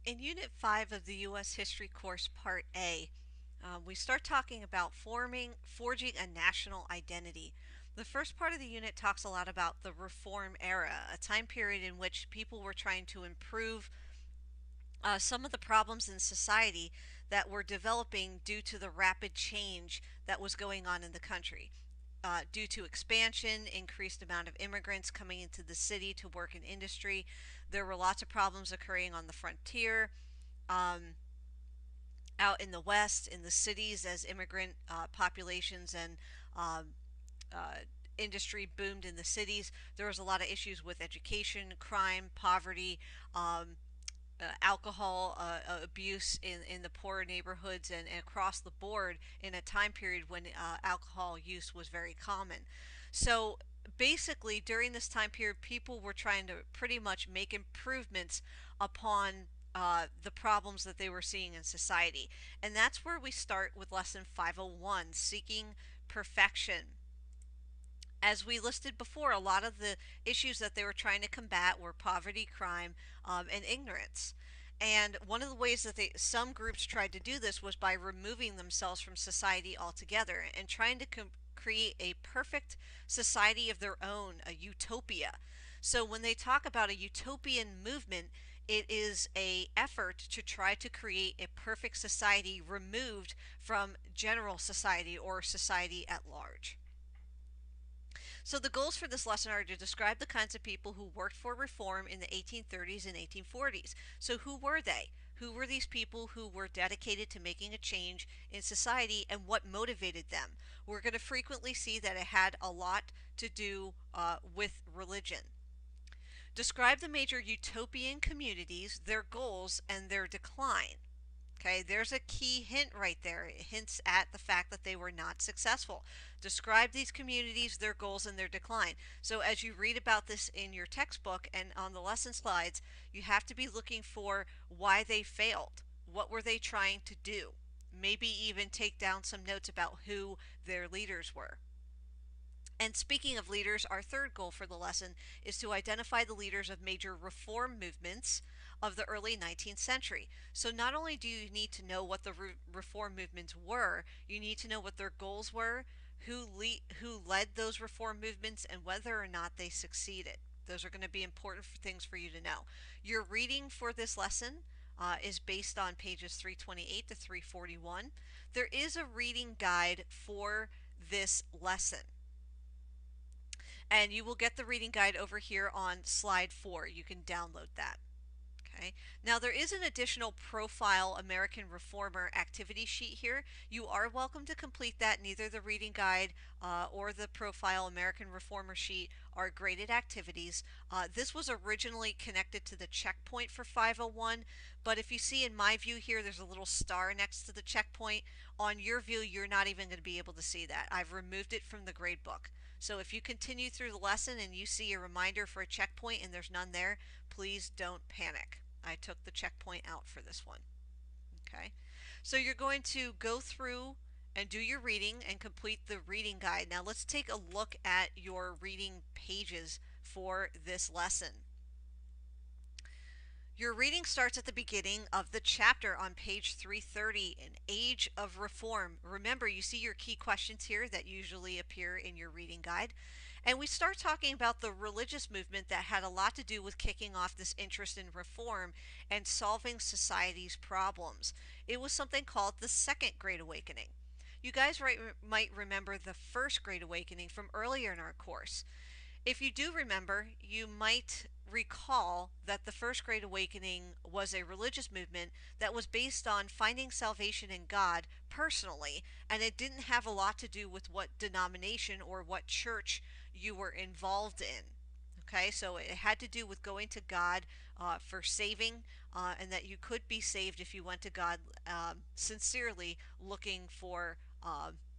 In Unit 5 of the U.S. History course, Part A, we start talking about forging a national identity. The first part of the unit talks a lot about the Reform era, a time period in which people were trying to improve some of the problems in society that were developing due to the rapid change that was going on in the country. Due to expansion, increased amount of immigrants coming into the city to work in industry, there were lots of problems occurring on the frontier, um, out in the West, in the cities, as immigrant populations and um, uh, industry boomed in the cities. There was a lot of issues with education, crime, poverty, alcohol abuse in the poorer neighborhoods and across the board in a time period when alcohol use was very common. So basically, during this time period, people were trying to pretty much make improvements upon the problems that they were seeing in society. And that's where we start with lesson 501, seeking perfection. As we listed before, a lot of the issues that they were trying to combat were poverty, crime, and ignorance. And one of the ways that some groups tried to do this was by removing themselves from society altogether and trying to create a perfect society of their own, a utopia. So when they talk about a utopian movement, it is a effort to try to create a perfect society removed from general society or society at large. So the goals for this lesson are to describe the kinds of people who worked for reform in the 1830s and 1840s. So who were they? Who were these people who were dedicated to making a change in society and what motivated them? We're going to frequently see that it had a lot to do with religion. Describe the major utopian communities, their goals, and their decline. Okay, there's a key hint right there. It hints at the fact that they were not successful. Describe these communities, their goals, and their decline. So, as you read about this in your textbook and on the lesson slides, you have to be looking for why they failed. What were they trying to do? Maybe even take down some notes about who their leaders were. And speaking of leaders, our third goal for the lesson is to identify the leaders of major reform movements of the early 19th century. So not only do you need to know what the reform movements were, you need to know what their goals were, who led those reform movements, and whether or not they succeeded. Those are going to be important things for you to know. Your reading for this lesson is based on pages 328 to 341. There is a reading guide for this lesson. And you will get the reading guide over here on slide 4. You can download that. Okay. Now there is an additional profile American Reformer activity sheet here. You are welcome to complete that. Neither the reading guide or the profile American Reformer sheet are graded activities. This was originally connected to the checkpoint for 501, but if you see in my view here, there's a little star next to the checkpoint. On your view, you're not even going to be able to see that. I've removed it from the grade book. So if you continue through the lesson and you see a reminder for a checkpoint and there's none there, please don't panic. I took the checkpoint out for this one. Okay, so you're going to go through and do your reading and complete the reading guide. Now let's take a look at your reading pages for this lesson. Your reading starts at the beginning of the chapter on page 330, An Age of Reform. Remember, you see your key questions here that usually appear in your reading guide. And we start talking about the religious movement that had a lot to do with kicking off this interest in reform and solving society's problems. It was something called the Second Great Awakening. You guys might remember the First Great Awakening from earlier in our course. If you do remember, you might recall that the First Great Awakening was a religious movement that was based on finding salvation in God personally, and it didn't have a lot to do with what denomination or what church you were involved in. Okay, so it had to do with going to God for saving, and that you could be saved if you went to God sincerely looking for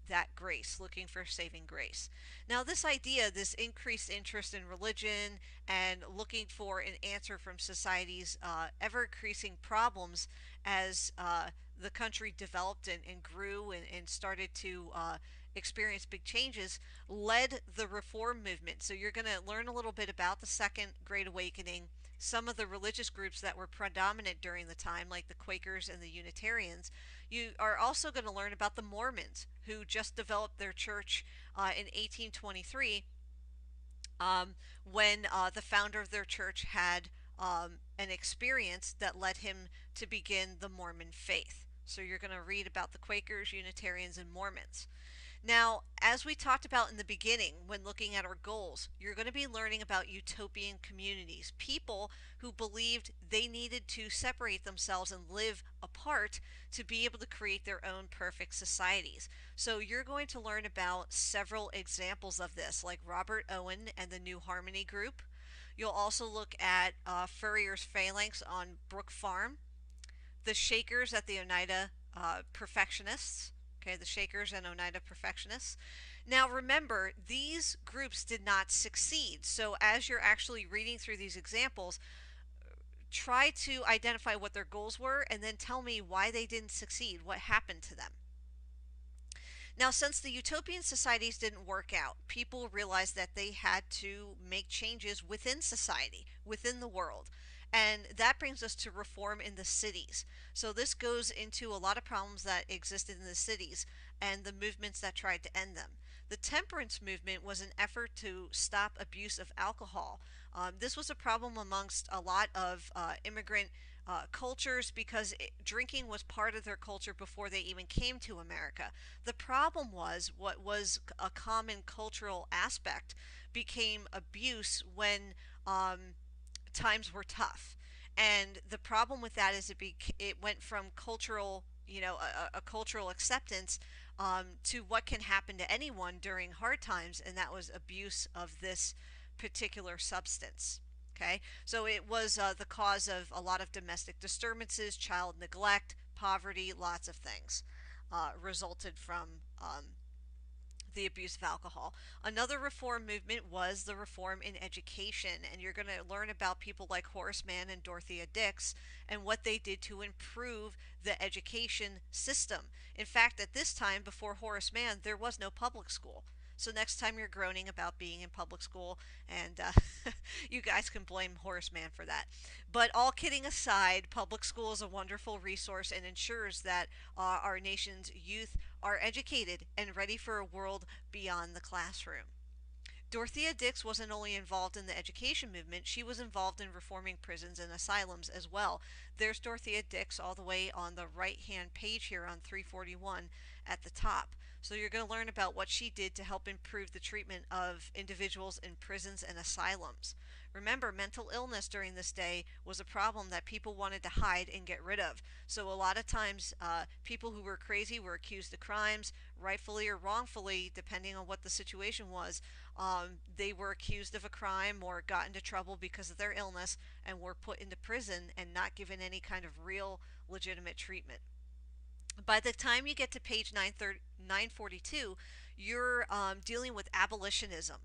that grace, looking for saving grace. Now, this idea, this increased interest in religion and looking for an answer from society's ever increasing problems as the country developed and grew and started to experience big changes, led the reform movement. So, you're going to learn a little bit about the Second Great Awakening some of the religious groups that were predominant during the time, like the Quakers and the Unitarians. You are also going to learn about the Mormons, who just developed their church in 1823, um, when the founder of their church had an experience that led him to begin the Mormon faith. So you're going to read about the Quakers, Unitarians, and Mormons. Now, as we talked about in the beginning when looking at our goals, you're going to be learning about utopian communities, people who believed they needed to separate themselves and live apart to be able to create their own perfect societies. So you're going to learn about several examples of this, like Robert Owen and the New Harmony Group. You'll also look at Fourier's Phalanx on Brook Farm, the Shakers at the Oneida Perfectionists. Okay, the Shakers and Oneida Perfectionists. Now remember, these groups did not succeed. So as you're actually reading through these examples, try to identify what their goals were and then tell me why they didn't succeed, what happened to them. Now, since the utopian societies didn't work out, people realized that they had to make changes within society, within the world. And that brings us to reform in the cities. So, this goes into a lot of problems that existed in the cities and the movements that tried to end them. The temperance movement was an effort to stop abuse of alcohol. This was a problem amongst a lot of immigrant cultures because drinking was part of their culture before they even came to America. The problem was what was a common cultural aspect became abuse when times were tough. And the problem with that is it went from cultural, a cultural acceptance to what can happen to anyone during hard times, and that was abuse of this particular substance. Okay, so it was the cause of a lot of domestic disturbances, child neglect, poverty, lots of things resulted from the abuse of alcohol. Another reform movement was the reform in education, and you're going to learn about people like Horace Mann and Dorothea Dix and what they did to improve the education system. In fact, at this time, before Horace Mann, there was no public school. So next time you're groaning about being in public school, and you guys can blame Horace Mann for that. But all kidding aside, public school is a wonderful resource and ensures that our nation's youth are educated and ready for a world beyond the classroom. Dorothea Dix wasn't only involved in the education movement, she was involved in reforming prisons and asylums as well. There's Dorothea Dix all the way on the right hand page here on 341 at the top. So you're going to learn about what she did to help improve the treatment of individuals in prisons and asylums. Remember, mental illness during this day was a problem that people wanted to hide and get rid of. So a lot of times, people who were crazy were accused of crimes, rightfully or wrongfully, depending on what the situation was. They were accused of a crime or got into trouble because of their illness and were put into prison and not given any kind of real legitimate treatment. By the time you get to page 942, you're dealing with abolitionism.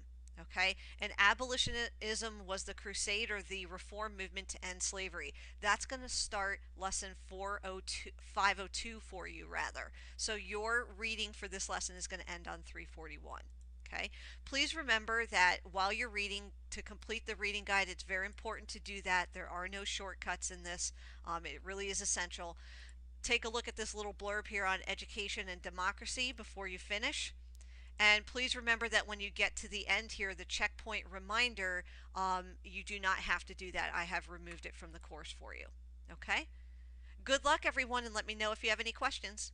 Okay, and abolitionism was the crusade or the reform movement to end slavery. That's going to start lesson 402, 502 for you, rather. So your reading for this lesson is going to end on 341. Okay, please remember that while you're reading, to complete the reading guide, it's very important to do that. There are no shortcuts in this. It really is essential. Take a look at this little blurb here on education and democracy before you finish. And please remember that when you get to the end here, the checkpoint reminder, you do not have to do that. I have removed it from the course for you. Okay? Good luck, everyone, and let me know if you have any questions.